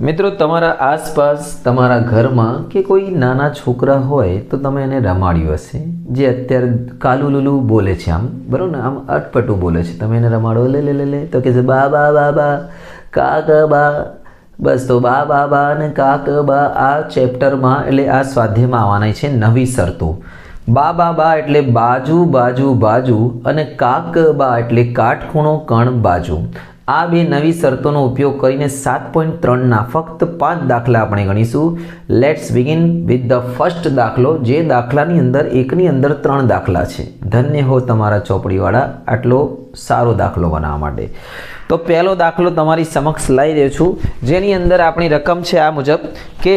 મિત્રો તમારા આસપાસ તમારા ઘરમાં કે કોઈ નાના છોકરા હોય તો તમે એને રમાડ્યું હશે, જે અત્યારે કાલુલુલુ બોલે છે, આમ બરાબર ને, આમ અટપટું બોલે છે. તમે એને રમાડો, લે લે લે લે તો કે છે બા બા બા બા કાક બા. બસ તો બા બા બા અને કાક બા આ ચેપ્ટરમાં એટલે આ સ્વાધ્યાયમાં આવવાના છે નવી શરતો. બા બા બા એટલે બાજુ બાજુ બાજુ અને કાક બા એટલે કાટખૂણો કણ બાજુ. આ બે નવી શરતોનો ઉપયોગ કરીને 7.3ના ફક્ત 5 દાખલા આપણે ગણીશું. Let's begin with the first દાખલો, જે દાખલાની અંદર એકની અંદર 3 દાખલા છે. ધન્ય હો તમારા ચોપડીવાળા આટલો સારો દાખલો બનાવવા માટે. તો પહેલો દાખલો તમારી સમક્ષ લાવી રહ્યો છું, જેની અંદર આપણી રકમ છે આ મુજબ કે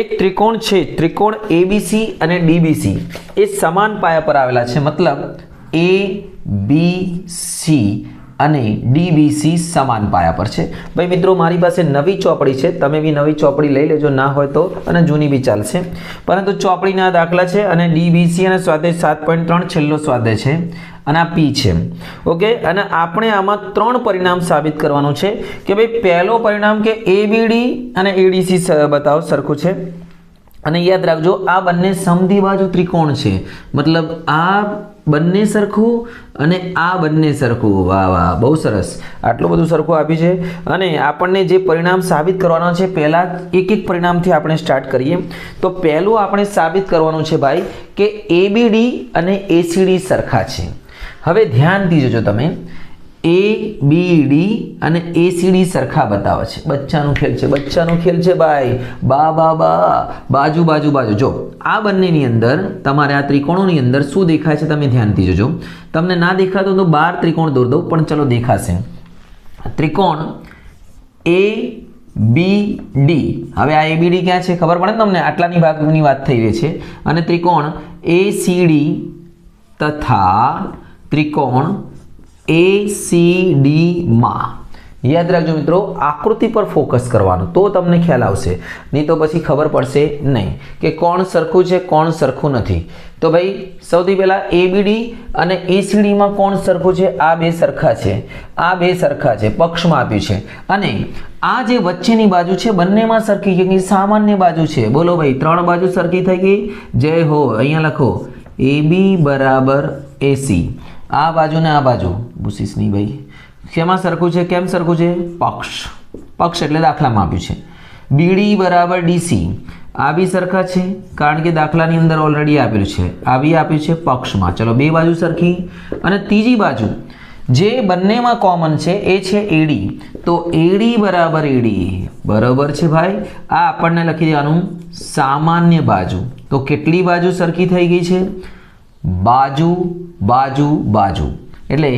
એક ત્રિકોણ છે, ત્રિકોણ એબીસી અને ડીબીસી એ સમાન પાયા પર આવેલા છે. મતલબ એ બી સી અને ડીબીસી સમાન પાયા પર છે. ભાઈ મિત્રો મારી પાસે નવી ચોપડી છે, તમે બી નવી ચોપડી લઈ લેજો, ના હોય તો અને જૂની બી ચાલશે, પરંતુ ચોપડીના દાખલા છે અને ડીબીસી અને સ્વાધ્યાય 7.3 છેલ્લો સ્વાધ્યાય છે અને આ પી છે. ઓકે, અને આપણે આમાં 3 પરિણામ સાબિત કરવાનું છે કે ભાઈ પહેલો પરિણામ કે એબીડી અને એડીસી બતાવો સરખું છે. અને યાદ રાખજો આ બંને સમધી બાજુ ત્રિકોણ છે, મતલબ આ બંને સરખું અને આ બંને સરખું. વાહ વાહ, બહુ સરસ, આટલું બધું સરખું આપ્યું છે. અને આપણને જે પરિણામ સાબિત કરવાના છે, પહેલાં એક એક પરિણામથી આપણે સ્ટાર્ટ કરીએ. તો પહેલું આપણે સાબિત કરવાનું છે ભાઈ કે એબીડી અને એસીડી સરખા છે. હવે ધ્યાનથી જોજો તમે, એ બી ડી અને એસીડી સરખા બતાવે છે. બચ્ચાનો ખેલ છે, બચ્ચાનો ખેલ છે ભાઈ. બા બા બા બાજુ બાજુ બાજુ. જો આ બંનેની અંદર તમારે આ ત્રિકોણોની અંદર શું દેખાય છે તમે ધ્યાનથી જોજો. તમને ના દેખાતો તો 12 ત્રિકોણ દોર દઉં, પણ ચલો દેખાશે. ત્રિકોણ એ બી ડી, હવે આ એબીડી ક્યાં છે ખબર પડે તમને, આટલાની ભાગની વાત થઈ રહી છે. અને ત્રિકોણ એસીડી તથા ત્રિકોણ એસીડી માં. યાદ રાખજો મિત્રો, આકૃતિ પર ફોકસ કરવાનું, તો તમને ખ્યાલ આવશે, નહીં તો પછી ખબર પડશે નહીં કે કોણ સરખું છે કોણ સરખું નથી. તો ભાઈ સૌથી પહેલાં એબીડી અને એસીડીમાં કોણ સરખું છે? આ બે સરખા છે, આ બે સરખા છે, પક્ષમાં આપ્યું છે. અને આ જે વચ્ચેની બાજુ છે બંનેમાં સરખી છે, સામાન્ય બાજુ છે. બોલો ભાઈ, 3 બાજુ સરખી થઈ ગઈ. જય હો. અહીંયા લખો એબી બરાબર એસી, આ બાજુ ને આ બાજુ ભૂસીસ નહીં ભાઈ, શેમાં સરખું છે? કેમ સરખું છે? પક્ષ. પક્ષ એટલે દાખલામાં આપ્યું છે. બીડી બરાબર ડીસી, આ બી સરખા છે કારણ કે દાખલાની અંદર ઓલરેડી આપેલું છે. આ બી આપ્યું છે પક્ષમાં. ચલો બે બાજુ સરખી. અને ત્રીજી બાજુ જે બંનેમાં કોમન છે એ છે એડી, તો એડી બરાબર એડી બરાબર છે ભાઈ. આ આપણને લખી દેવાનું સામાન્ય બાજુ. તો કેટલી બાજુ સરખી થઈ ગઈ છે? બાજુ બાજુ બાજુ. એટલે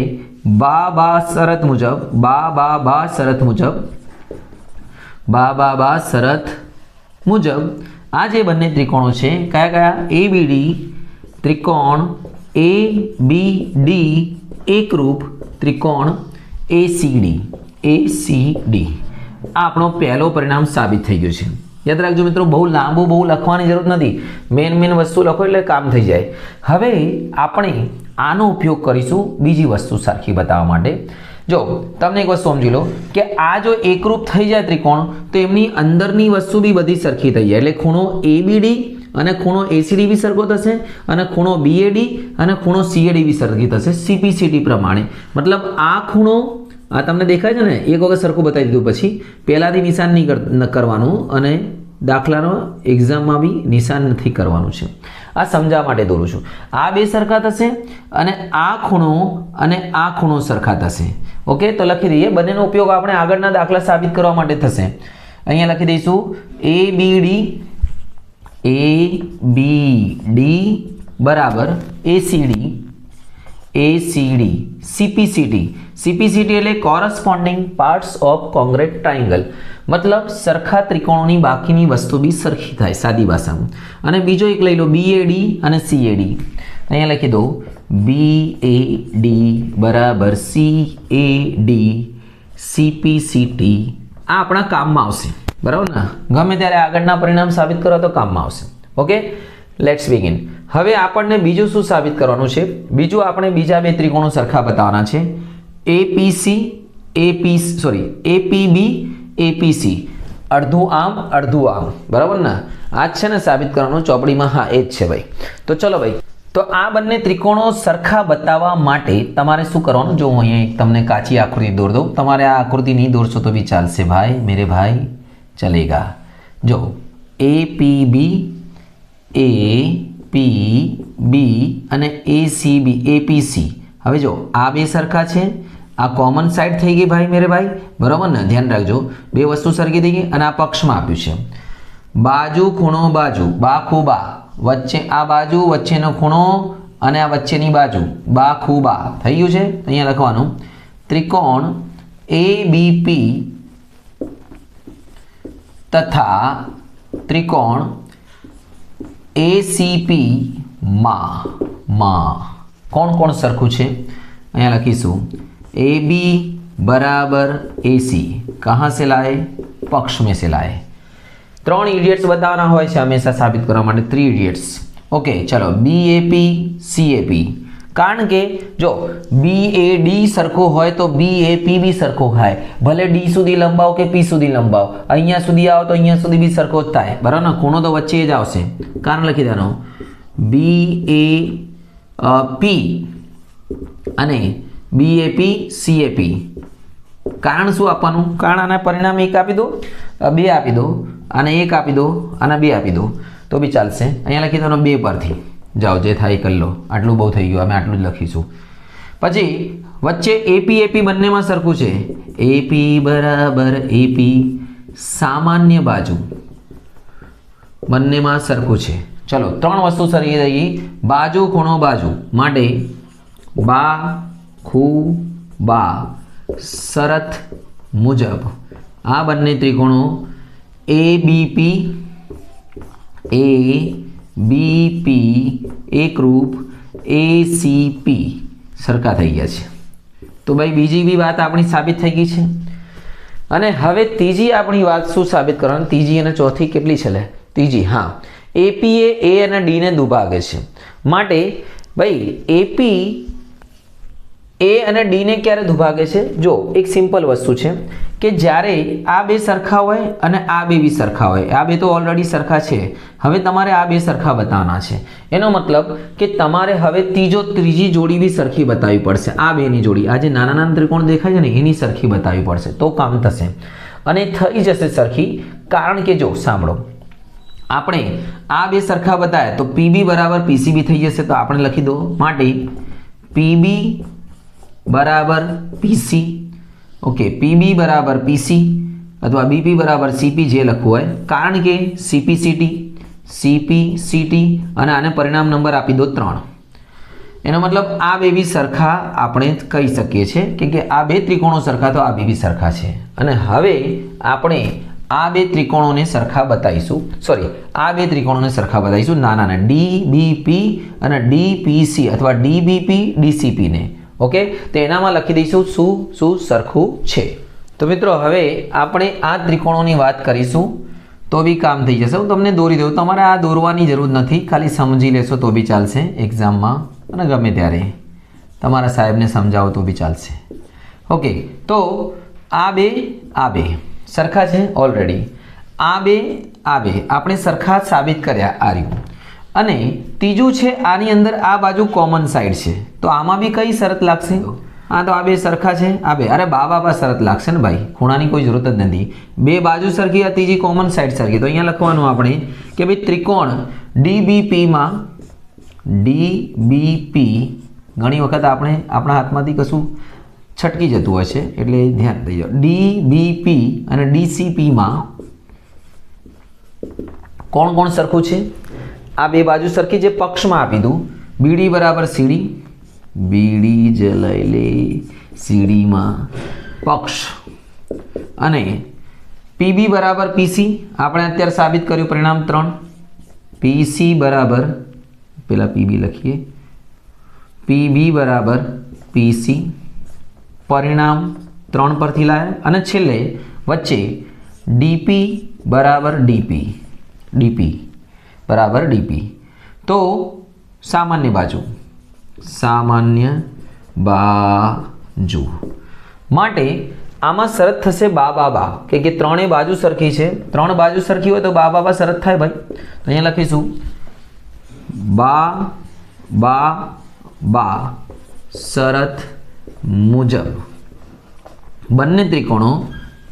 બા બા શરત મુજબ, બા બા બા શરત મુજબ, બા બા બા શરત મુજબ આ જે બંને ત્રિકોણો છે કયા કયા? એબીડી, ત્રિકોણ એ બી ડી એકરૂપ ત્રિકોણ એસીડી, એસીડી. આ આપણો પહેલો પરિણામ સાબિત થઈ ગયું છે. યાદ રાખજો મિત્રો, બહુ લાંબુ બહુ લખવાની જરૂર નથી, મેન વસ્તુ લખો એટલે કામ થઈ જાય. હવે આપણે આનો ઉપયોગ કરીશું બીજી વસ્તુ સરખી બતાવવા માટે. જો તમને એક વસ્તુ સમજી લો કે આ જો એકરૂપ થઈ જાય ત્રિકોણ, તો એમની અંદરની વસ્તુ બી બધી સરખી થઈ જાય. એટલે ખૂણો એબીડી અને ખૂણો એસીડી બી સરખો થશે, અને ખૂણો બીએડી અને ખૂણો સીએડી બી સરખી થશે સીપીસીટી પ્રમાણે. મતલબ આ ખૂણો, આ તમને દેખાય છે ને, એક વખત સરખું બતાવી દીધું પછી પહેલાંથી નિશાન નહીં કરવાનું, અને દાખલાનો એક્ઝામમાં બી નિશાન નથી કરવાનું છે. આ સમજાવવા માટે દોરું છું. આ બે સરખા થશે અને આ ખૂણો અને આ ખૂણો સરખા થશે. ઓકે, તો લખી દઈએ. બંનેનો ઉપયોગ આપણે આગળના દાખલા સાબિત કરવા માટે થશે. અહીંયા લખી દઈશું એ બી ડી, એ બી ડી બરાબર એસીડી, એસીડી સીપીસીટી. સીપીસીટી એટલે કોરસ્પોન્ડિંગ પાર્ટ્સ ઓફ કોંગ્રેટ ટ્રાયંગલ, મતલબ સરખા ત્રિકોણોની બાકીની વસ્તુ બી સરખી થાય સાદી ભાષામાં. અને બીજો એક લઈ લો બીએડી અને સીએડી. અહીંયા લખી દો બીએડી બરાબર સીએડી સીપીસીટી. આ આપણા કામમાં આવશે, બરાબર ને? ગમે ત્યારે આગળના પરિણામ સાબિત કરો તો કામમાં આવશે. Okay, let's begin. હવે આપણને બીજું શું સાબિત કરવાનું છે? બીજું આપણે બીજા બે ત્રિકોણો સરખા બતાવવાના છે. એપીસી, એપીબી, એપીસી અડધું આમ, બરાબર ને? આ જ છે ને સાબિત કરવાનું ચોપડીમાં? હા, એ જ છે ભાઈ. તો ચલો ભાઈ, તો આ બંને ત્રિકોણો સરખા બતાવવા માટે તમારે શું કરવાનું? જો હું અહીંયા એક તમને કાચી આકૃતિ દોર દઉં. તમારે આ આકૃતિ નહીં દોરશો તો બી ચાલશે ભાઈ, મેરે ભાઈ, ચલેગા. જો APB, APB અને ACB, APC. હવે જો આ બે સરખા છે, આ કોમન સાઈડ થઈ ગઈ ભાઈ, મેરે ભાઈ, બરાબર ને? ધ્યાન રાખજો, બે વસ્તુ સરખી થઈ ગઈ. અને આ પક્ષમાં આપ્યું છે બાજુ, ખૂણો, બાજુ, બા ખૂબા, વચ્ચે આ બાજુ, વચ્ચેનો ખૂણો અને આ વચ્ચેની બાજુ, બા ખૂબા. થઈ ગયું છે? અહીંયા લખવાનું ત્રિકોણ ABP તથા ત્રિકોણ ACP માં કોણ કોણ સરખું છે? અહીંયા લખીશું AB बराबर AC. कहाँ से लाए? पक्ष में से लाए. 3 इडियट्स बताना હોય છે હંમેશા સાબિત કરવા માટે. 3 ઇડિયટ્સ. ઓકે, ચલો BAP CAP. કારણ કે જો BAD સરખો હોય તો BAP બી સરખો થાય. ભલે D સુધી લંબાવો કે P સુધી લંબાવો, અહીંયા સુધી આવો તો અહીંયા સુધી બી સરખો જ થાય, બરાબર ને? ખૂણો તો વચ્ચે જ આવશે. કારણ લખી દેવાનો BAP અને BAP CAP. કારણ શું આપવાનું? કારણ આના પરિણામ 1 આપી દો, 2 આપી દો, અને 1 આપી દો, અને 2 આપી દો તો બી ચાલશે. અહીંયા લખી દો 2 પરથી. જાઓ, જે થાય કરી લો. આટલું બહુ થઈ ગયું, અમે આટલું જ લખીશું. પછી વચ્ચે APAP બંનેમાં સરખું છે. AP બરાબર AP, સામાન્ય બાજુ બંનેમાં સરખું છે. ચલો, 3 વસ્તુ સરખી થઈ ગઈ. બાજુ, ખૂણો, બાજુ માટે બા ખૂબા શરત મુજબ આ બંને ત્રિકોણો ABP એકરૂપ ACP સરખા થઈ ગયા છે. તો ભાઈ બીજી બી વાત આપણી સાબિત થઈ ગઈ છે. અને હવે ત્રીજી આપણી વાત શું સાબિત કરવાની? ત્રીજી અને ચોથી કેટલી છે? ત્રીજી, હા, AP એ A અને D ને દુભાગે છે. માટે ભાઈ AP A અને D ને ક્યારે દુભાગે છે? જો એક સિમ્પલ વસ્તુ છે કે જ્યારે આ બે સરખા હોય અને આ બે બી સરખા હોય. આ બે તો ઓલરેડી સરખા છે, હવે તમારે આ બે સરખા બતાવવાના છે. એનો મતલબ કે તમારે હવે ત્રીજી જોડી બી સરખી બતાવવી પડશે. આ બેની જોડી, આ જે નાના નાના ત્રિકોણ દેખાય છે ને, એની સરખી બતાવવી પડશે તો કામ થશે. અને થઈ જશે સરખી. કારણ કે જો સાંભળો, આપણે આ બે સરખા બતાવ્યા તો PB બરાબર PCB થઈ જશે. તો આપણે લખી દો માટે PB बराबर PC. ओके, PB बराबर PC अथवा BP बराबर CP जे लखવું હોય. કારણ કે CP અને આને પરિણામ નંબર આપી દો 3. એનો મતલબ આ બે બી સરખા આપણે કહી શકીએ છીએ કે આ બે ત્રિકોણો સરખા તો આ બે બી સરખા છે. અને હવે આપણે આ બે ત્રિકોણોને સરખા બતાવીશું. આ બે ત્રિકોણોને સરખા બતાવીશું નાના DBP અને DPC અથવા DBP DCP ને. ઓકે, તો એનામાં લખી દઈશું શું સરખું છે. તો મિત્રો હવે આપણે આ ત્રિકોણોની વાત કરીશું તો બી કામ થઈ જશે. હું તમને દોરી દઉં, તમારે આ દોરવાની જરૂર નથી, ખાલી સમજી લેશો તો બી ચાલશે. એક્ઝામમાં અને ગમે ત્યારે તમારા સાહેબને સમજાવો તો બી ચાલશે. ઓકે, તો આ બે સરખા છે ઓલરેડી. આ બે આપણે સરખા સાબિત કર્યા. આ રહ્યું. અને ત્રીજું છે, આની અંદર આ બાજુ કોમન સાઈડ છે તો આમાં બી કઈ શરત લાગશે? હા, તો આ બે સરખા છે. આ બે, અરે બાબા શરત લાગશે ને ભાઈ, ખૂણાની કોઈ જરૂરત જ નથી. બે બાજુ સરખી, ત્રીજી કોમન સાઈડ સરખી. તો અહીંયા લખવાનું આપણે કે ભાઈ ત્રિકોણ DBP માં DBP, ઘણી વખત આપણે આપણા હાથમાંથી કશું છટકી જતું હોય છે એટલે ધ્યાન દઈ જાઓ. DBP અને DCP માં કોણ કોણ સરખું છે? આ બે બાજુ સરખી, જે પક્ષમાં આપી દઉં BD બરાબર CD, BD જ લઈ લે, CD માં પક્ષ, અને PB બરાબર PC. આપણે અત્યારે સાબિત કર્યું પરિણામ 3. PC બરાબર, પેલા PB લખીએ, PB બરાબર PC, પરિણામ 3 પરથી લાયા. અને છેલ્લે વચ્ચે DP બરાબર DP बराबर DP. तो सामान्य बाजू माटे આમાં શરત થશે બા બા બા કે ત્રણેય બાજુ સરખી છે, ત્રણ બાજુ સરખી હોય તો બા બા બા શરત થાય ભાઈ. તો અહીંયા લખીશું બા બા બા શરત મુજબ બંને ત્રિકોણો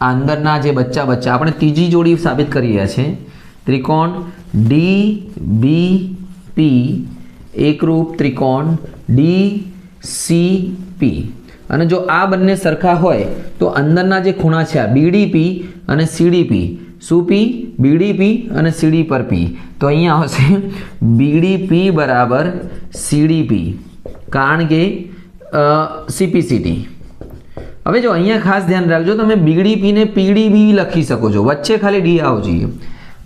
અંદરના જે બચ્ચા આપણે ત્રીજી જોડી સાબિત કરી રહ્યા છે. ત્રિકોણ ડી બી પી એકરૂપ ત્રિકોણ ડી સી પી, અને જો આ બંને સરખા હોય તો અંદરના જે ખૂણા છે આ બીડીપી અને સીડીપી, શું પી? બીડીપી અને સીડી પર પી. તો અહીંયા આવશે બીડીપી બરાબર સીડીપી, કારણ કે સીપીસીટી. હવે જો અહીંયા ખાસ ધ્યાન રાખજો, તમે બીડીપી ને પીડીબી લખી શકો છો, વચ્ચે ખાલી ડી આવવો જોઈએ.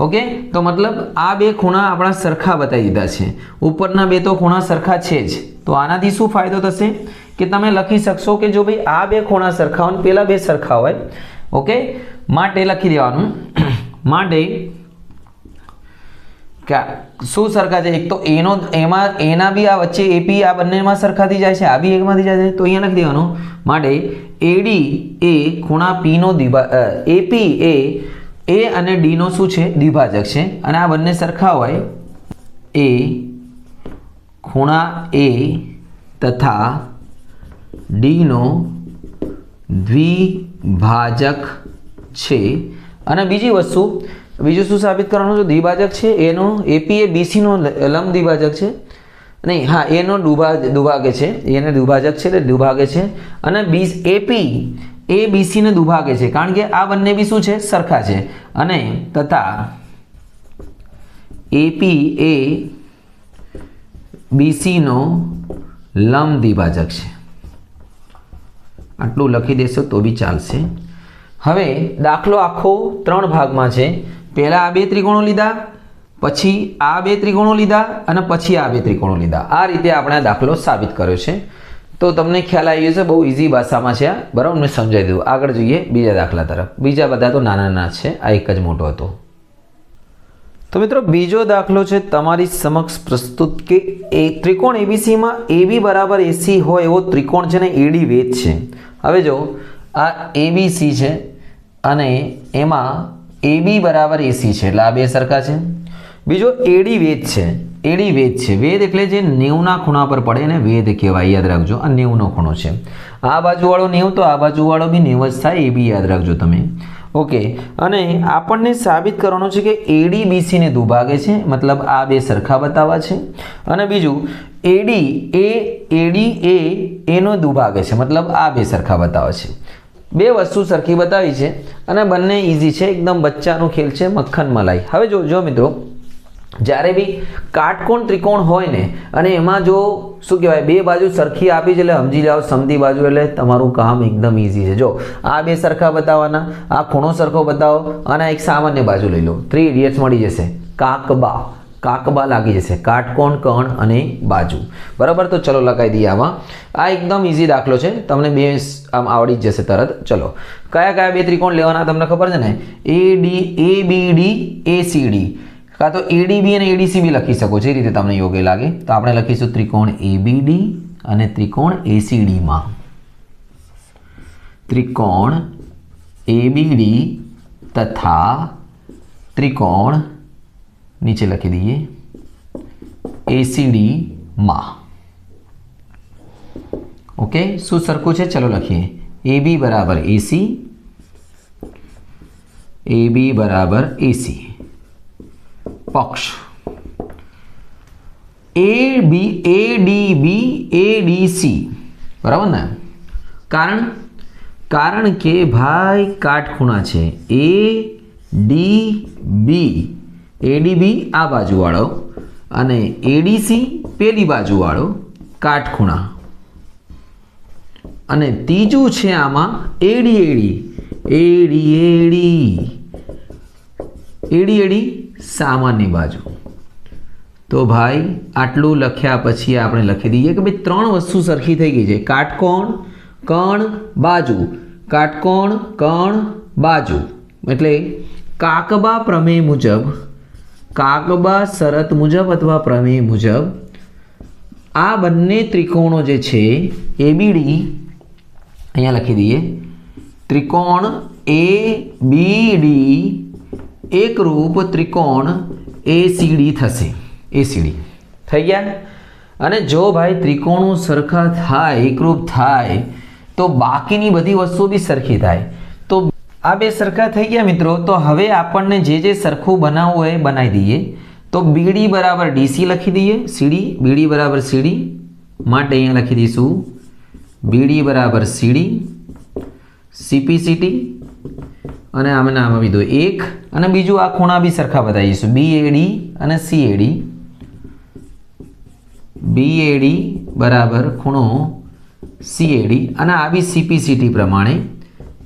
ઓકે, તો મતલબ આ બે ખૂણા આપણા સરખા બતાવી દીધા છે, ઉપરના બે તો ખૂણા સરખા છે જ. તો આનાથી શું ફાયદો થશે કે તમે લખી શકશો કે જો ભાઈ આ બે ખૂણા સરખા હોય, પેલા બે સરખા હોય, ઓકે, માટે લખી દેવાનું માટે શું સરખા છે? એક તો એના બી આ વચ્ચે એપી આ બંનેમાં સરખાથી જાય છે, આ બી એકમાંથી જાય છે. તો અહીંયા લખી દેવાનું માટે એડી એ ખૂણા પી નો એપી એ અને ડી નો શું છે? દ્વિભાજક છે, અને આ બંને સરખા હોય એ ખૂણા એ તથા ડી નો દ્વિભાજક છે. અને બીજું શું સાબિત કરવાનું? જો દ્વિભાજક છે એનો એપી એ બીસી નો લંબ દ્વિભાજક છે, નહીં, હા, એનો દુભાગે છે, એને દ્વિભાજક છે એટલે દુભાગે છે, અને એપી એ બીસી ને દુભાગે છે, કારણ કે આ બંને બી શું છે? સરખા છે. અને તથા એપી એ બીસી નો લંબ દ્વિભાજક છે. આટલું લખી દેશો તો બી ચાલશે. હવે દાખલો આખો 3 ભાગમાં છે. પહેલા આ બે ત્રિકોણો લીધા, પછી આ બે ત્રિકોણો લીધા, અને પછી આ બે ત્રિકોણો લીધા. આ રીતે આપણે આ દાખલો સાબિત કર્યો છે. તો તમને ખ્યાલ આવી જશે, બહુ ઇઝી ભાષામાં છે આ, બરાબર? મેં સમજાવી દીધું. આગળ જોઈએ બીજા દાખલા તરફ. બીજા બધા તો નાના છે, આ એક જ મોટો હતો. તો મિત્રો બીજો દાખલો છે તમારી સમક્ષ પ્રસ્તુત કે ત્રિકોણ એબીસીમાં એબી બરાબર એસી હોય એવો ત્રિકોણ છે ને એડી વેધ છે. હવે જો આ એબીસી છે અને એમાં એબી બરાબર એસી છે, એટલે આ બે સરખા છે. બીજો એડી વેધ છે, એડી વેધ છે. વેધ એટલે જે 90ના ખૂણા પર પડે એને વેધ કહેવાય, યાદ રાખજો. આ 90નો ખૂણો છે, આ બાજુવાળો 90 તો આ બાજુવાળો બી 90 જ થાય, એ બી યાદ રાખજો તમે. ઓકે, અને આપણને સાબિત કરવાનું છે કે એડી બીસી ને દુભાગે છે, મતલબ આ બે સરખા બતાવવા છે. અને બીજું એડી એ એનો દુભાગે છે, મતલબ આ બે સરખા બતાવે છે. બે વસ્તુ સરખી બતાવી છે અને બંને ઇઝી છે, એકદમ બચ્ચાનું ખેલ છે, મક્ખન મલાઈ. હવે જો મિત્રો, જ્યારે બી કાટકોણ ત્રિકોણ હોય ને અને એમાં જો શું કહેવાય બે બાજુ સરખી આપી છે, એટલે સમજી જાઓ સમજી બાજુ, એટલે તમારું કામ એકદમ ઇઝી છે. જો આ બે સરખા બતાવવાના, આ ખૂણો સરખો બતાવો અને એક સામાન્ય બાજુ લઈ લો, 3 ઇડિયટ્સ મળી જશે. કાકબા લાગી જશે, કાટકોણ, કણ અને બાજુ, બરાબર? તો ચલો લગાવી દઈએ આમાં. આ એકદમ ઇઝી દાખલો છે, તમને બે આમ આવડી જ જશે તરત. ચલો, કયા બે ત્રિકોણ લેવાના તમને ખબર છે ને? ABD ACD, કાં તો ADB અને ADC બી લખી શકો છો, એ રીતે તમને યોગ્ય લાગે. તો આપણે લખીશું ત્રિકોણ ABD અને ત્રિકોણ ACD માં ત્રિકોણ ABD તથા ત્રિકોણ નીચે લખી દઈએ ACD માં. ઓકે, શું સરખું છે? ચલો લખીએ. AB બરાબર AC, AB બરાબર AC. પક્ષ ADB ADC, બરાબર ને? કારણ કે ભાઈ કાટખૂણા છે. ADB આ બાજુવાળો અને ADC પેલી બાજુવાળો કાટખૂણા, અને ત્રીજું છે આમાં AD સામાન્ય બાજુ. તો ભાઈ આટલું લખ્યા પછી આપણે લખી દઈએ કે ભાઈ 3 વસ્તુ સરખી થઈ ગઈ છે. કાટકોણ, કણ, બાજુ. કાટકોણ, કણ, બાજુ, એટલે કાકબા પ્રમેય મુજબ, કાકબા શરત મુજબ અથવા પ્રમેય મુજબ આ બંને ત્રિકોણો જે છે ABD, અહીંયા લખી દઈએ ત્રિકોણ ABD એકરૂપ ત્રિકોણ ACD થશે. ACD થઈ ગયા. અને જો ભાઈ ત્રિકોણો સરખા થાય, એકરૂપ થાય, તો બાકીની બધી વસ્તુઓ બી સરખી થાય. તો આ બે સરખા થઈ ગયા મિત્રો. તો હવે આપણને જે સરખું બનાવવું હોય એ બનાવી દઈએ. તો BD બરાબર DC લખી દઈએ, BD બરાબર CD માટે અહીંયા લખી દઈશું BD બરાબર CD, CPCT અને આમે નામ આપી દો 1. અને બીજું આ ખૂણા બી સરખા બતાવી દઈશું BAD અને CAD. BAD બરાબર ખૂણો CAD અને આ બી CPCT પ્રમાણે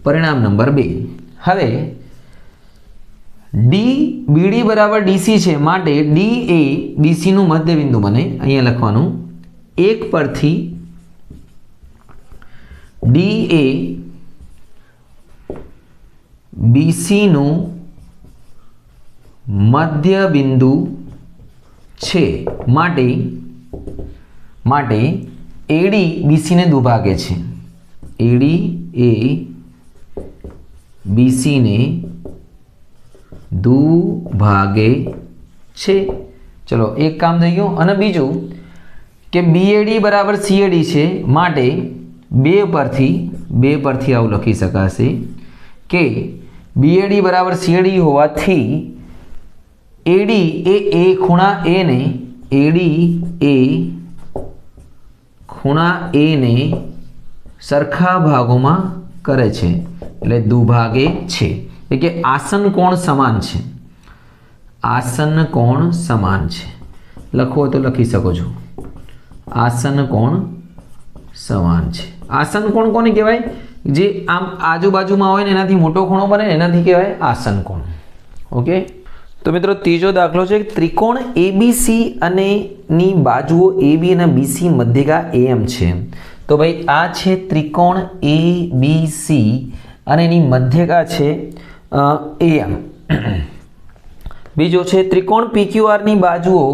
પરિણામ નંબર 2. હવે BD બરાબર DC છે માટે DA BC નું મધ્યબિંદુ બને. અહીંયા લખવાનું 1 પરથી DA BC નું મધ્યબિંદુ છે માટે AD BC ને દુભાગે છે. AD એ BC ને દુભાગે છે. ચલો એક કામ થઈ ગયું. અને બીજું કે BAD બરાબર CAD છે માટે 2 પરથી આવું લખી શકાશે કે BAD બરાબર CAD હોવાથી AD એ ખૂણા A ને AD એ ખૂણા A ને સરખા ભાગોમાં કરે છે, એટલે દુભાગે છે. એટલે કે આસન કોણ સમાન છે. આસન કોણ સમાન છે લખવો તો લખી શકો છો. આસન કોણ સમાન છે. આસન કોણ કોને કહેવાય? જે આમ આજુબાજુમાં હોય ને એનાથી મોટો ખૂણો બને એનાથી કહેવાય આસન કોણ. ઓકે. તો મિત્રો ત્રીજો દાખલો છે ત્રિકોણ ABC અને ની બાજુઓ AB અને BC મધ્યગા AM છે. તો ભાઈ આ છે ત્રિકોણ ABC અને એની મધ્યગા છે AM. બીજો છે ત્રિકોણ PQR ની બાજુઓ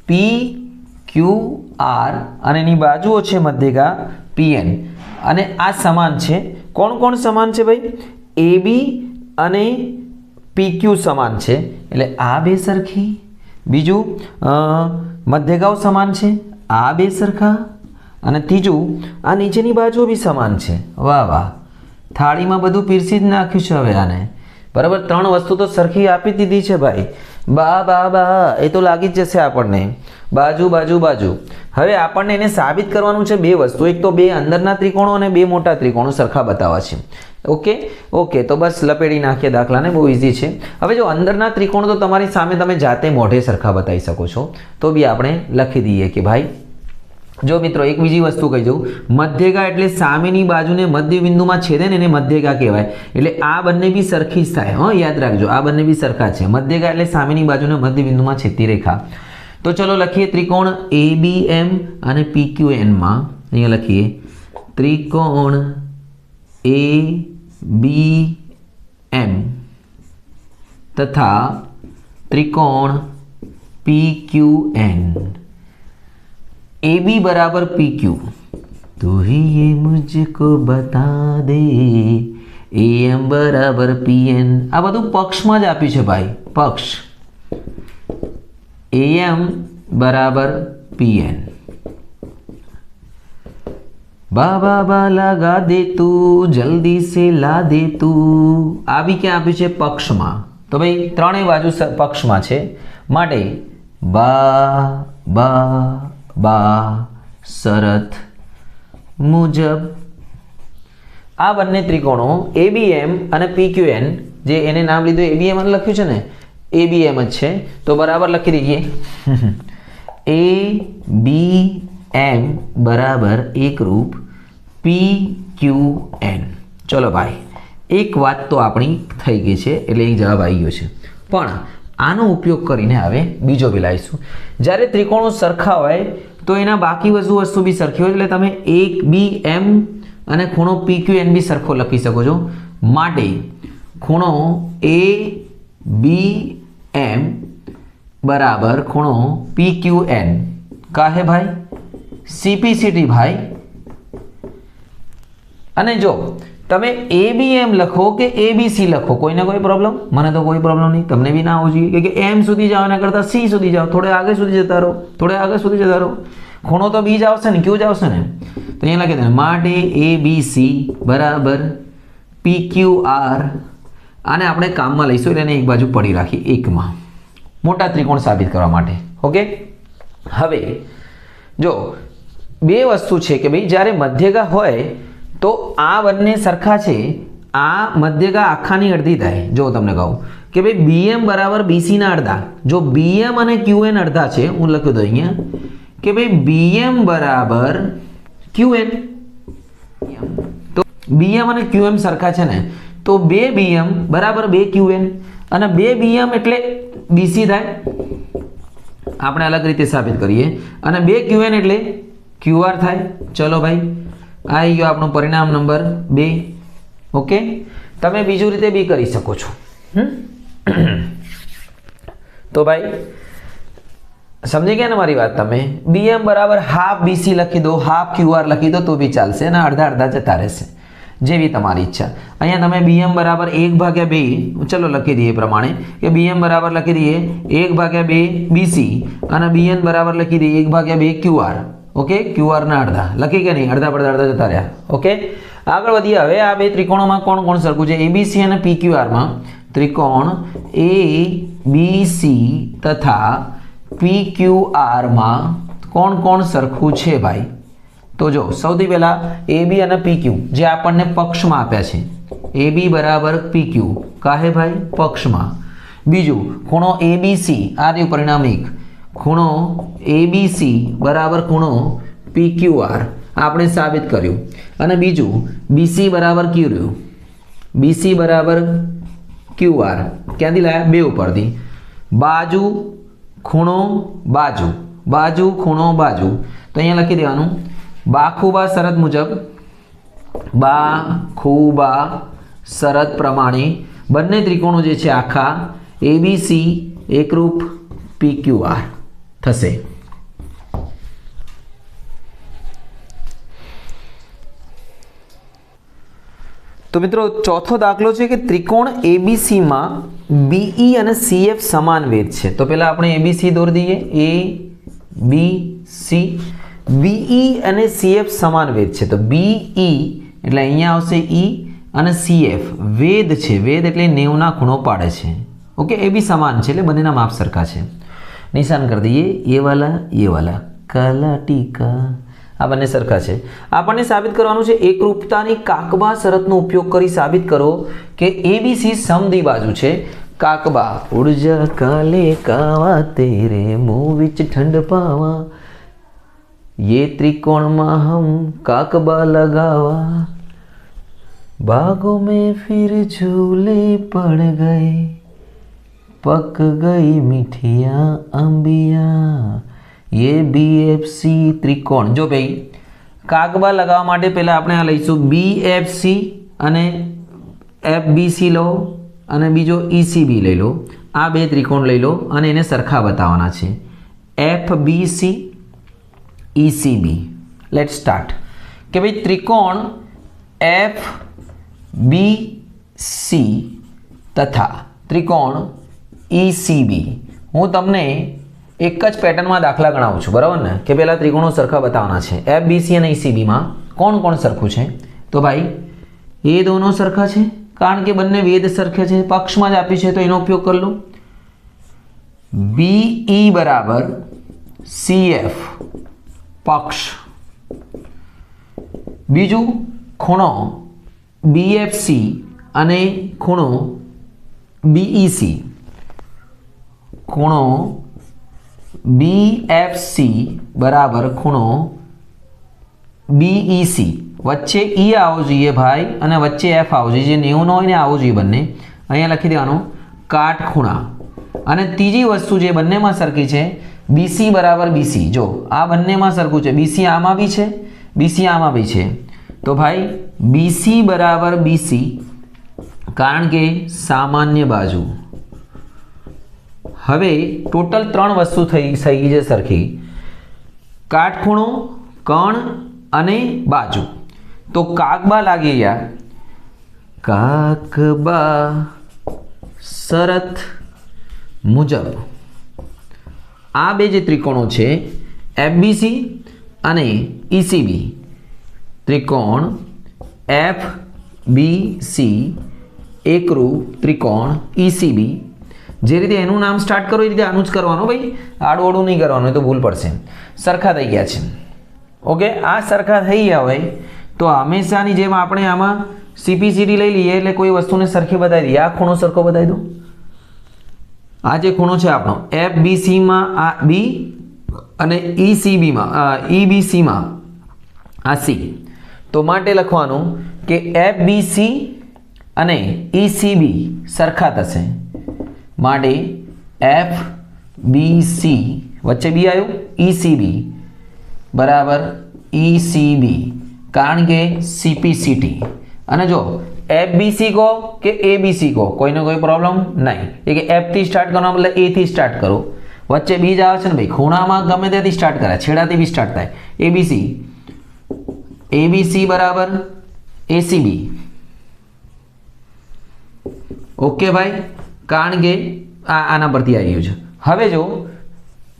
PQR અને એની બાજુઓ છે મધ્યગા PN અને આ સમાન છે. કોણ કોણ સમાન છે ભાઈ? AB અને PQ સમાન છે એટલે આ બે સરખી. બીજું મધ્યગાઓ સમાન છે, આ બે સરખા. અને ત્રીજું આ નીચેની બાજુ બી સમાન છે. વાહ વાહ, થાળીમાં બધું પીરસી જ નાખ્યું છે હવે આને. બરાબર, 3 વસ્તુ તો સરખી આપી દીધી છે ભાઈ. બા એ તો લાગી જ જશે આપણને. બાજુ બાજુ બાજુ. હવે આપણને એને સાબિત કરવાનું છે 2 વસ્તુ. એક તો 2 અંદરના ત્રિકોણો અને 2 મોટા ત્રિકોણો સરખા બતાવવા છે. ઓકે તો બસ લપેડી નાખીએ દાખલાને, બહુ ઇઝી છે. હવે જો અંદરના ત્રિકોણો તો તમારી સામે તમે જાતે મોઢે સરખા બતાવી શકો છો, તો બી આપણે લખી દઈએ કે ભાઈ જો મિત્રો એક બીજી વસ્તુ કહી દઉં, મધ્યગા એટલે સામેની બાજુને મધ્યબિંદુમાં છેદે ને એને મધ્યગા કહેવાય. એટલે આ બંને બી સરખી જ થાય. યાદ રાખજો, આ બંને બી સરખા છે. મધ્યગા એટલે સામેની બાજુને મધ્યબિંદુમાં છેદતી રેખા. તો ચલો લખીએ ત્રિકોણ ABM અને PQN માં. અહીંયા લખીએ ત્રિકોણ ABM તથા ત્રિકોણ PQN. AB बराबर PQ, तो ही ये मुझको बता दे. AM बराबर PN. આ બધું પક્ષમાં જ આપ્યું છે ભાઈ, પક્ષ. AM बराबर PN. बाबा लगा दे तू, जल्दी से ला દે તું. આ બી ક્યાં આપ્યું છે? પક્ષમાં. તો ભાઈ ત્રણેય બાજુ પક્ષમાં છે માટે બા શરત મુજબ આ બંને ત્રિકોણો ABM અને PQN, જે એને નામ લીધું ABM લખ્યું છે ને, ABM જ છે, તો બરાબર લખી દઈએ. ABM બરાબર એકરૂપ PQN. ચલો ભાઈ, એક વાત તો આપણી થઈ ગઈ છે, એટલે એક જવાબ આવી ગયો છે. પણ આનો ઉપયોગ કરીને હવે બીજો બી લાવીશું. જ્યારે ત્રિકોણો સરખા હોય તો એના બાકી વસ્તુ બી સરખી હોય, એટલે તમે ABM અને ખૂણો PQN બી સરખો લખી શકો છો. માટે ખૂણો ABM બરાબર ખૂણો PQN કાહે ભાઈ? CPCT ભાઈ. અને જો તમે ABM લખો કે ABC લખો, કોઈને કોઈ પ્રોબ્લેમ? મને તો કોઈ પ્રોબ્લેમ નહીં, તમને બી ના આવવું જોઈએ કે M સુધી જાઓ એના કરતાં C સુધી જાઓ, થોડે આગળ સુધી જતા રહો, થોડે આગળ સુધી જતા રહો. ખૂણો તો B જ આવશે ને, Q જ આવશે ને. તો અહીંયા લખી દે માટે ABC બરાબર PQR. આને આપણે કામમાં લઈશું એટલે એને એક બાજુ પડી રાખી એકમાં, મોટા ત્રિકોણ સાબિત કરવા માટે. ઓકે, હવે જો બે વસ્તુ છે કે ભાઈ જ્યારે મધ્યગા હોય તો આ બંને સરખા છે, આ મધ્યગા આખાની અડધી થાય. જો તમને કહું કે ભાઈ BM બરાબર BC ના અડધા, જો BM અને QN અડધા છે, હું લખી દઉં અહીંયા કે ભાઈ BM બરાબર QN, તો BM અને QM સરખા છે ને, તો 2 BM બરાબર 2 QN, અને 2 BM એટલે BC થાય, આપણે અલગ રીતે સાબિત કરીએ, અને 2 QN એટલે QR થાય. ચલો ભાઈ, આવી ગયો આપણું પરિણામ નંબર 2. ઓકે, તમે બીજું રીતે બી કરી શકો છો. તો ભાઈ સમજી ગયા ને મારી વાત? તમે BM બરાબર હાફ BC લખી દો, હાફ QR લખી દો તો બી ચાલશે, અને અડધા અડધા જતા રહેશે, જેવી તમારી ઈચ્છા. અહીંયા તમે BM બરાબર 1/2, ચલો લખી દઈએ પ્રમાણે કે BM બરાબર લખી દઈએ 1/2 BC અને BN બરાબર લખી દઈએ 1/2 QR. ઓકે, QR ના અડધા લખી કે નહીં? અડધા પડધા અડધા જતા રહ્યા. ઓકે, આગળ વધીએ. હવે આ બે ત્રિકોણોમાં કોણ કોણ સરખું છે? ABC અને PQR માં ત્રિકોણ ABC તથા PQR માં કોણ કોણ સરખું છે ભાઈ? તો જો સૌથી પહેલા AB અને PQ જે આપણને પક્ષમાં આપ્યા છે, AB બરાબર PQ કાહે ભાઈ? પક્ષમાં. બીજું ખૂણો ABC, આ રહ્યું પરિણામ 1, ખૂણો ABC બરાબર ખૂણો PQR આપણે સાબિત કર્યું. અને બીજું BC બરાબર Q રહ્યું, BC બરાબર QR ક્યાંથી લાયા? બે ઉપરથી. બાજુ ખૂણો બાજુ, બાજુ ખૂણો બાજુ, તો અહીંયા લખી દેવાનું બાખુબા શરત મુજબ, બાખુબા શરત પ્રમાણે બંને ત્રિકોણો જે છે આખા ABC એકરૂપ PQR થશે. તો મિત્રો ચોથો દાખલો છે કે ત્રિકોણ ABC માં BE અને CF સમાન વેધ છે. તો પહેલા આપણે ABC દોરી દઈએ, ABC. BE અને CF સમાન વેધ છે, તો BE એટલે અહીંયા આવશે E અને CF વેધ છે, વેધ એટલે 90 ના ખૂણો પાડે છે. ઓકે, એ બી સમાન છે એટલે બંનેના માપ સરખા છે. નિશાન કરી દઈએ, ये वाला काला टीका, આ બંને સરખા છે. આપણને સાબિત કરવાનું છે એકરૂપતાની કાકબા શરતનો ઉપયોગ કરી સાબિત કરો કે ABC સમદ્વિબાજુ છે. કાકબા ઉર્જા કાલે કાવા તેરે मुंह विच ठंड पावा, ये त्रिकोण में हम काकबा लगावा, बागों में फिर झूले पड़ गए, पक गई मिठिया अंबिया, ये BFC त्रिकोण. जो भाई काकबा लगावा माटे पहला આપણે આ લઈશું BFC અને FBC લો અને બીજો ECB લઈ લો. આ બે ત્રિકોણ લઈ લો અને એને સરખા બતાવવાના છે. FBC ECB. લેટ્સ સ્ટાર્ટ કે ભાઈ ત્રિકોણ FBC તથા ત્રિકોણ ECB હું તમને એક જ પેટર્નમાં દાખલા ગણાવું છું, બરાબર ને? કે પહેલા ત્રિકોણો સરખા બતાવવાના છે. FBC અને ECB માં કોણ કોણ સરખું છે? તો ભાઈ એ દોનો સરખા છે કારણ કે બંને વેધ સરખે છે, પક્ષમાં જ આપ્યું છે તો એનો ઉપયોગ કરી લો. BE બરાબર CF પક્ષ. બીજું ખૂણો BFC અને ખૂણો BEC, ખૂણો BFC બરાબર ખૂણો BEC, વચ્ચે E આવવો જોઈએ ભાઈ અને વચ્ચે F આવવો જોઈએ, જે 90 નો હોય ને આવવો જોઈએ બંને. અહીંયા લખી દેવાનું કાટખૂણા. અને ત્રીજી વસ્તુ જે બંનેમાં સરખી છે BC બરાબર BC. જો આ બંનેમાં સરખું છે, BC આમાં બી છે, BC આમાં બી છે, તો ભાઈ BC બરાબર BC કારણ કે સામાન્ય બાજુ. હવે ટોટલ 3 વસ્તુ થઈ છે સરખી, કાટખૂણો, કણ અને બાજુ. તો કાકબા લાગી ગયા કાકબા શરત મુજબ આ બે જે ત્રિકોણો છે એફબીસી અને ઈસીબી, ત્રિકોણ એફબીસી એકરૂપ ત્રિકોણ ઈસીબી, જે રીતે એનું નામ સ્ટાર્ટ કરો એ રીતે આનું જ કરવાનું ભાઈ, આડું આડું નહીં કરવાનું, એ તો ભૂલ પડશે. સરખા થઈ ગયા છે. ઓકે, આ સરખા થઈ ગયા હોય તો હંમેશાની જેમ આપણે આમાં સીપીસીટી લઈ લઈએ એટલે કોઈ વસ્તુને સરખી બતાવી દઈએ. આ ખૂણો સરખો બતાવી દો. આ જે ખૂણો છે આપણો એફબીસીમાં આ બી અને ઈસીબીમાં ઈબીસીમાં આ સી, તો માટે લખવાનું કે એફબીસી અને ઈસીબી સરખા થશે, માટે એફબીસી વચ્ચે બી આવ્યું, ઈસીબી બરાબર ઈસીબી, કારણ કે સીપીસીટી. અને જો એફબીસી કહો કે એબીસી કહો, કોઈને કોઈ પ્રોબ્લેમ નહીં. એ કે એફથી સ્ટાર્ટ કરવાનો એટલે એથી સ્ટાર્ટ કરો, વચ્ચે બી જ આવે છે ને ભાઈ, ખૂણામાં ગમે ત્યાંથી સ્ટાર્ટ કરાય, છેડાથી બી સ્ટાર્ટ થાય. એબીસી એબીસી બરાબર એસીબી. ઓકે ભાઈ, કારણ કે આના પરથી આવી ગયું છે. હવે જો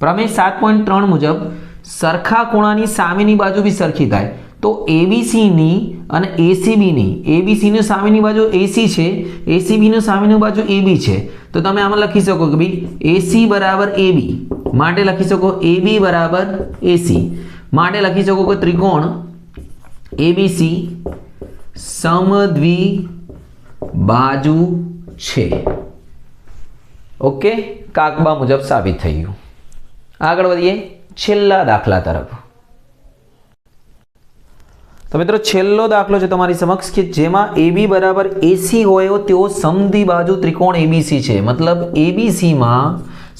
પ્રમેય 7.3 મુજબ સરખા ખૂણાની સામેની બાજુ બી સરખી થાય તો એબીસીની અને એસીબીની, એબીસીની સામેની બાજુ એસી છે, એસીબીની સામેની બાજુ એબી છે, તો તમે આમાં લખી શકો કે ભાઈ એસી બરાબર એબી, માટે લખી શકો એબી બરાબર એસી, માટે લખી શકો કે ત્રિકોણ એબીસી સમદ્વિબાજુ છે. ઓકે, કાકબા મુજબ સાબિત થઈ ગયું. આગળ વધીએ છેલ્લા દાખલા તરફ. તો મિત્રો છેલ્લો દાખલો છે તમારી સમક્ષ કે જેમાં AB બરાબર AC હોય તેવો સમદ્વિબાજુ ત્રિકોણ ABC છે. મતલબ ABCમાં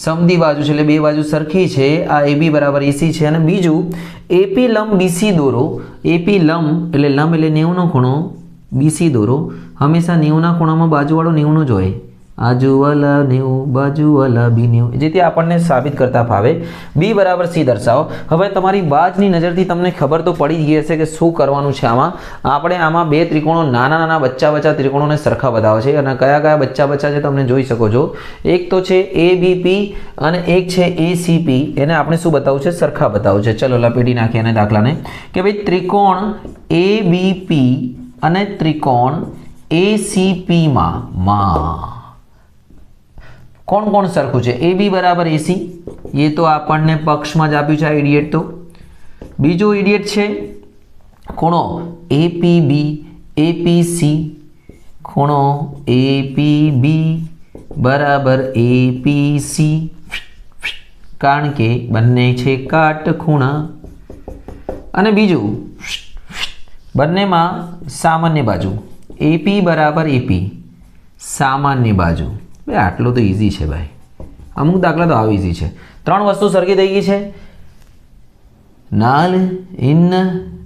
સમદ્વિબાજુ છે એટલે બે બાજુ સરખી છે. આ AB બરાબર AC છે. અને બીજું AP લંબ BC દોરો. AP લંબ એટલે 90 નો ખૂણો, BC દોરો. હંમેશા 90 ના ખૂણામાં બાજુવાળો 90 જ હોય. આજુવાલા 90, બાજુવાલા બી 90, જેથી આપણને સાબિત કરતા ફાવે. બી બરાબર સી દર્શાવો. હવે તમારી બાજની નજરથી તમને ખબર તો પડી ગઈ હશે કે શું કરવાનું છે. આપણે આમાં બે ત્રિકોણો નાના નાના બચ્ચા ત્રિકોણોને સરખા બતાવે છે. અને કયા કયા બચ્ચા છે તમને જોઈ શકો છો. એક તો છે એબીપી અને એક છે એસીપી. એને આપણે શું બતાવવું છે? સરખા બતાવવું છે. ચલો લપેટી નાખીએ અને દાખલાને કે ભાઈ ત્રિકોણ એબીપી અને ત્રિકોણ એસીપીમાં કોણ કોણ સરખું છે? AB બરાબર AC, એ તો આપણને પક્ષમાં જ આપ્યું છે આ ઇડિયેટ. તો બીજો ઇડિયેટ છે ખૂણો APB APC, ખૂણો APB બરાબર APC, કારણ કે બંને છે કાટખૂણા. અને બીજું બંનેમાં સામાન્ય બાજુ AP બરાબર AP, સામાન્ય બાજુ. આટલું તો ઈઝી છે ભાઈ. અમુક દાખલા તો આવ ઈઝી છે. ત્રણ વસ્તુ સરખી થઈ ગઈ છે. નાલ ઇન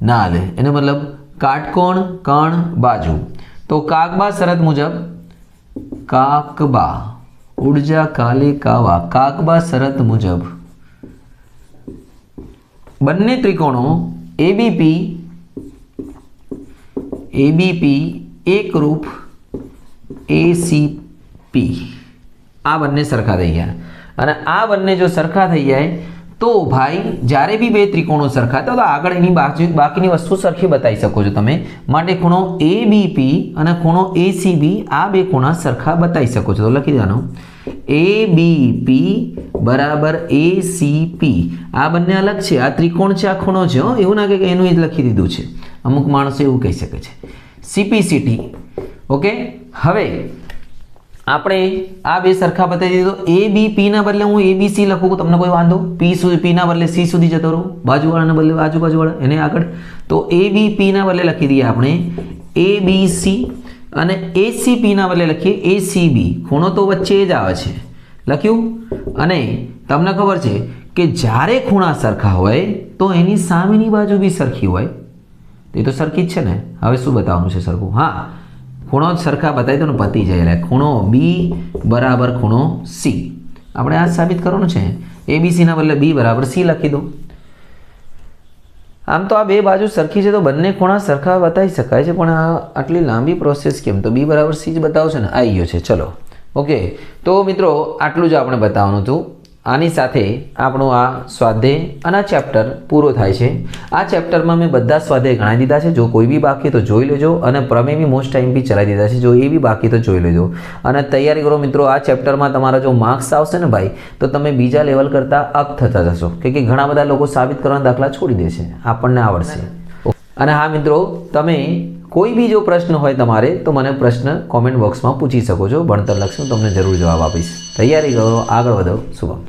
નાલ, એનો મતલબ કાટકોણ કણ બાજુ. તો કાકબા શરત મુજબ કાકબા ઉર્જા કાલે કાવા, કાકબા શરત મુજબ બંને ત્રિકોણો એબીપી એકરૂપ એસીપી, આ બંને સરખા થઈ ગયા. અને આ બંને જો સરખા થઈ જાય તો ભાઈ જ્યારે બી બે ત્રિકોણો સરખા તો આગળ એની બાકીની વસ્તુ સરખી બતાવી શકો છો તમે. માટે ખૂણો એબીપી અને ખૂણો એસીબી, આ બે ખૂણા સરખા બતાવી શકો છો. તો લખી દેવાનું એબીપી બરાબર એસીપી. આ બંને અલગ છે, આ ત્રિકોણ છે, આ ખૂણો છે. એવું ના કે એનું જ લખી દીધું છે. અમુક માણસો એવું કહી શકે છે. સીપીસીટી. ઓકે, હવે આપણે આ બે સરખા બતાવી દીધો. એબીપી ના બદલે હું એબીસી લખું, તમને કોઈ વાંધો? પી ના બદલે સી સુધી જતો રહું, બાજુવાળાના બદલે આજુબાજુવાળા એને આગળ. તો એબીપી ના બદલે લખી દઈએ આપણે એબીસી અને એસીપી ના બદલે લખીએ એસીબી. ખૂણો તો વચ્ચે જ આવે છે, લખ્યું. અને તમને ખબર છે કે જ્યારે ખૂણા સરખા હોય તો એની સામેની બાજુ બી સરખી હોય. એ તો સરખી જ છે ને. હવે શું બતાવવાનું છે સરખું? હા, ખૂણો સરખા બતાવી દો ને પતી જાય. એટલે ખૂણો બી બરાબર ખૂણો સી. આપણે આ સાબિત કરવાનું છે. એબીસી ના બદલે બી બરાબર સી લખી દો. આમ તો આ બે બાજુ સરખી છે તો બંને ખૂણા સરખા બતાવી શકાય છે, પણ આ આટલી લાંબી પ્રોસેસ કેમ? તો બી બરાબર સી જ બતાવશે ને. આવી ગયો છે. ચલો ઓકે, તો મિત્રો આટલું જ આપણે બતાવવાનું હતું. આની સાથે આપણું આ સ્વાધ્યાય અને આ ચેપ્ટર પૂરો થાય છે. આ ચેપ્ટરમાં મેં બધા સ્વાધ્યાય ગણાવી દીધા છે. જો કોઈ બી બાકી તો જોઈ લેજો, અને પ્રમેય બી મોસ્ટ ટાઈમ બી ચલાવી દીધા છે. જો એ બી બાકી તો જોઈ લેજો અને તૈયારી કરો મિત્રો. આ ચેપ્ટરમાં તમારા જો માર્ક્સ આવશે ને ભાઈ, તો તમે બીજા લેવલ કરતાં અપ થતા જશો, કે ઘણા બધા લોકો સાબિત કરવાના દાખલા છોડી દેશે, આપણને આવડશે. અને હા મિત્રો, તમે કોઈ બી જો પ્રશ્ન હોય તમારે તો મને પ્રશ્ન કોમેન્ટ બોક્સમાં પૂછી શકો છો. ભણતરલક્ષી તમને જરૂર જવાબ આપીશ. તૈયારી કરો, આગળ વધો. શુભમ.